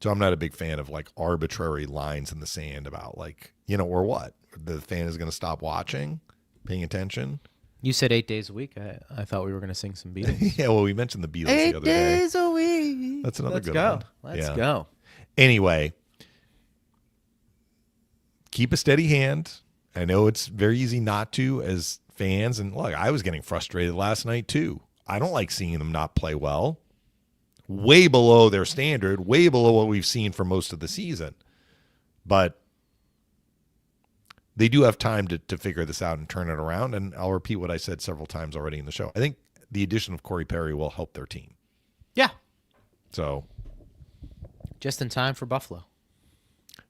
So I'm not a big fan of, like, arbitrary lines in the sand about, like, or what? The fan is going to stop watching, paying attention. You said 8 days a week. I thought we were going to sing some Beatles. Yeah, well, we mentioned the Beatles the other day. 8 days a week. That's another good go. one. Let's Yeah. go. Anyway, keep a steady hand. I know it's very easy not to as fans. And look, I was getting frustrated last night too. I don't like seeing them not play well. Way below their standard, way below what we've seen for most of the season. But they do have time to figure this out and turn it around. And I'll repeat what I said several times already in the show. I think the addition of Corey Perry will help their team. Yeah. So just in time for Buffalo.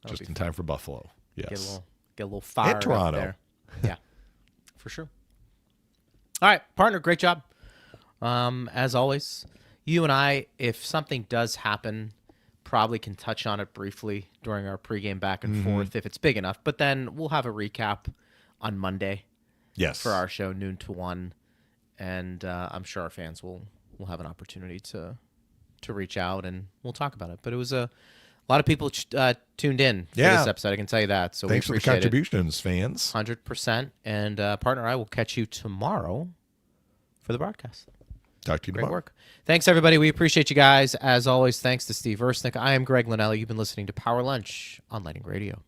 Just in time for Buffalo. Yes. Get a little fire and Toronto. Up there. Yeah, for sure. All right, partner, great job. As always, you and I, if something does happen, probably can touch on it briefly during our pregame back and forth if it's big enough. But then we'll have a recap on Monday. Yes. For our show, noon to 1. And I'm sure our fans will have an opportunity to reach out and we'll talk about it. But it was a lot of people tuned in for this episode. I can tell you that. So thanks for the contributions, fans. 100%. And partner, I will catch you tomorrow for the broadcast. Talk to you tomorrow. Great work. Thanks, everybody. We appreciate you guys. As always, thanks to Steve Versnick. I am Greg Linnelli. You've been listening to Power Lunch on Lightning Radio.